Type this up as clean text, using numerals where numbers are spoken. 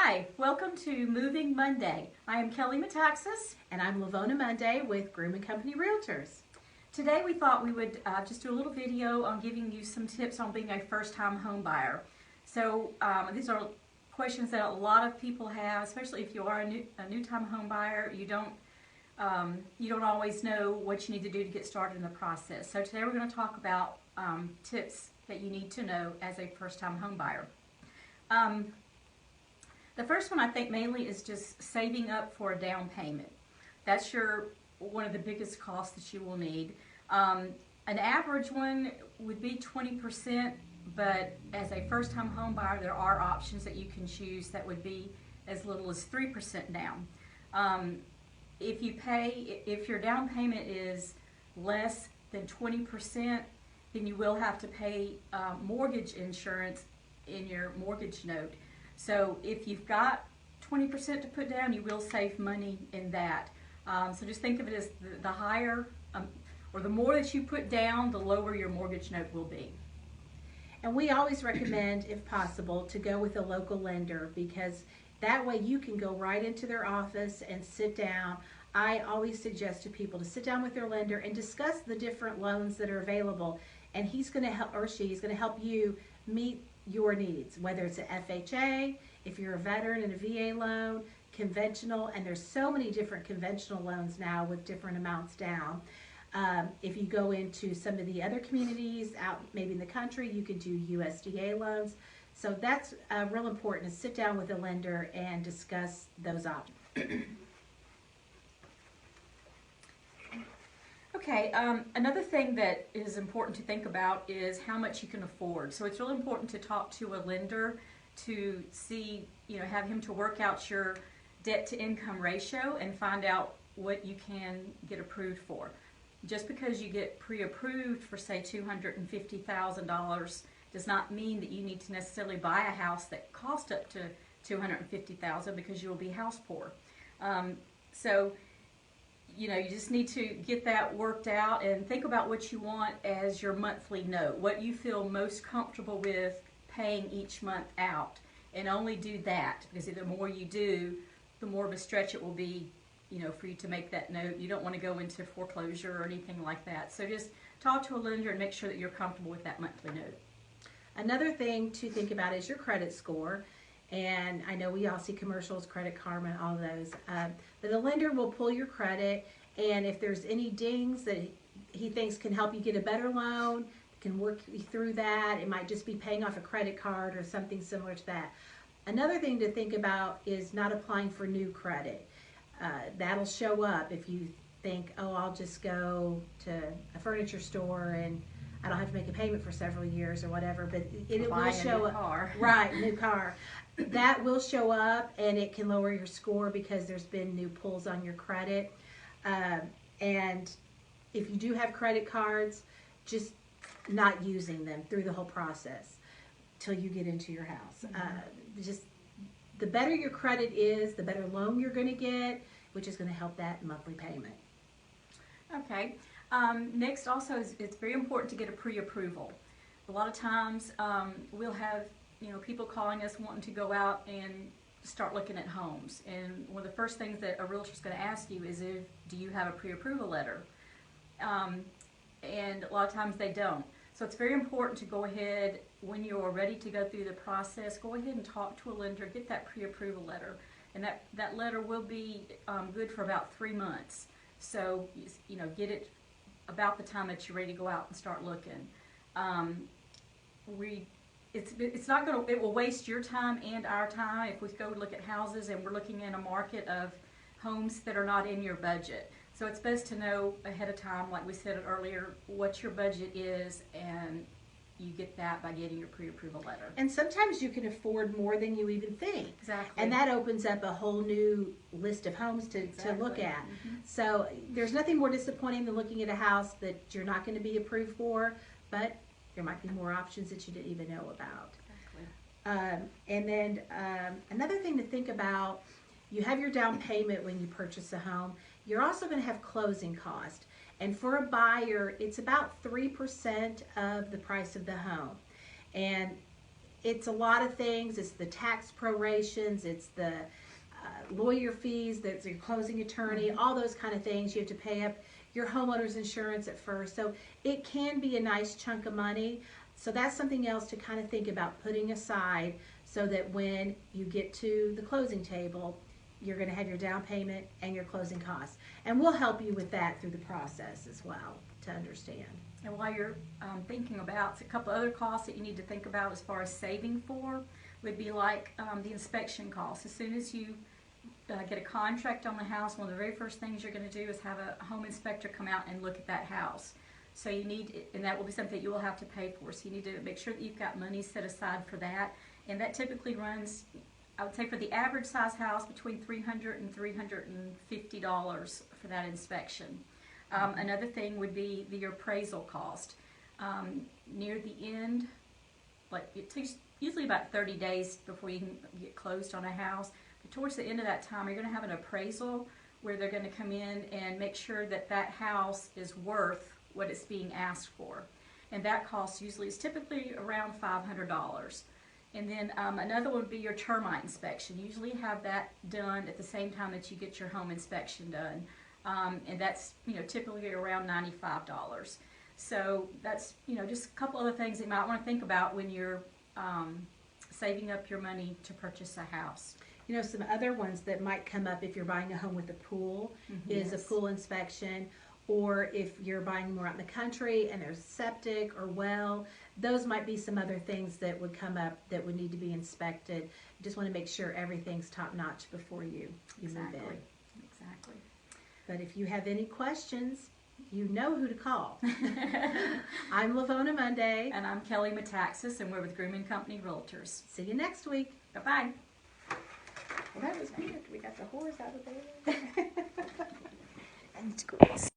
Hi, welcome to Moving Monday. I am Kelly Metaxas. And I'm Livona Monday with Groom & Company Realtors. Today we thought we would just do a little video on giving you some tips on being a first-time home buyer. So these are questions that a lot of people have, especially if you are a new-time home buyer. You don't always know what you need to do to get started in the process. So today we're going to talk about tips that you need to know as a first-time home buyer. The first one I think mainly is just saving up for a down payment. That's one of the biggest costs that you will need. An average one would be 20%, but as a first-time home buyer, there are options that you can choose that would be as little as 3% down. If your down payment is less than 20%, then you will have to pay mortgage insurance in your mortgage note. So if you've got 20% to put down, you will save money in that. So just think of it as the higher or the more that you put down, the lower your mortgage note will be. And we always recommend, if possible, to go with a local lender, because that way you can go right into their office and sit down. I always suggest to people to sit down with their lender and discuss the different loans that are available, and he's going to help, or she's going to help you meet your needs, whether it's an FHA, if you're a veteran and a VA loan, conventional, and there's so many different conventional loans now with different amounts down. If you go into some of the other communities out maybe in the country, you could do USDA loans. So that's real important, to sit down with a lender and discuss those options. Okay, another thing that is important to think about is how much you can afford. So it's really important to talk to a lender to see, have him to work out your debt to income ratio and find out what you can get approved for. Just because you get pre-approved for, say, $250,000 does not mean that you need to necessarily buy a house that costs up to $250,000, because you will be house poor. You just need to get that worked out and think about what you want as your monthly note, what you feel most comfortable with paying each month out, and only do that, because the more you do, the more of a stretch it will be, for you to make that note. You don't want to go into foreclosure or anything like that. So just talk to a lender and make sure that you're comfortable with that monthly note. Another thing to think about is your credit score. And I know we all see commercials, Credit Karma, all those. But the lender will pull your credit, and if there's any dings that he thinks can help you get a better loan, can work you through that. It might just be paying off a credit card or something similar to that. Another thing to think about is not applying for new credit. That'll show up if you think, oh, I'll just go to a furniture store and I don't have to make a payment for several years or whatever, but it will show up. Right, new car. That will show up, and it can lower your score because there's been new pulls on your credit. And if you do have credit cards, just not using them through the whole process till you get into your house. Just the better your credit is, the better loan you're going to get, which is going to help that monthly payment. Okay. Next, also, it's very important to get a pre-approval. A lot of times we'll have people calling us wanting to go out and start looking at homes, and one of the first things that a realtor is going to ask you is, do you have a pre-approval letter? And a lot of times they don't. So it's very important to go ahead, when you're ready to go through the process, go ahead and talk to a lender, get that pre-approval letter, and that letter will be good for about 3 months. So get it about the time that you're ready to go out and start looking. It will waste your time and our time if we go look at houses and we're looking in a market of homes that are not in your budget. So it's best to know ahead of time, like we said earlier, what your budget is, and you get that by getting your pre-approval letter. And sometimes you can afford more than you even think. Exactly. And that opens up a whole new list of homes to look at. Mm-hmm. So there's nothing more disappointing than looking at a house that you're not going to be approved for, but there might be more options that you didn't even know about. Exactly. And then another thing to think about, you have your down payment when you purchase a home. You're also going to have closing cost. And for a buyer, it's about 3% of the price of the home. And it's a lot of things. It's the tax prorations, it's the lawyer fees, that's your closing attorney, all those kind of things. You have to pay up your homeowner's insurance at first. So it can be a nice chunk of money. So that's something else to kind of think about putting aside, so that when you get to the closing table, you're going to have your down payment and your closing costs. And we'll help you with that through the process as well to understand. And while you're thinking about a couple other costs that you need to think about as far as saving for, would be like the inspection costs. As soon as you get a contract on the house, one of the very first things you're going to do is have a home inspector come out and look at that house. So you need, and that will be something that you will have to pay for. So you need to make sure that you've got money set aside for that. And that typically runs, I would say for the average size house, between $300 and $350 for that inspection. Another thing would be the appraisal cost. Near the end, like it takes usually about 30 days before you can get closed on a house. But towards the end of that time, you're going to have an appraisal where they're going to come in and make sure that that house is worth what it's being asked for. And that cost usually is typically around $500. And then another one would be your termite inspection. You usually have that done at the same time that you get your home inspection done. And that's, typically around $95. So that's, just a couple other things that you might want to think about when you're saving up your money to purchase a house. Some other ones that might come up if you're buying a home with a pool is a pool inspection, or if you're buying more out in the country and there's septic or well, those might be some other things that would come up that would need to be inspected. You just want to make sure everything's top notch before you move in. Exactly. But if you have any questions, you know who to call. I'm Livona Monday. And I'm Kelly Metaxas, and we're with Grooming Company Realtors. See you next week. Bye-bye. Well, that was good. We got the horse out of there. And it's gross.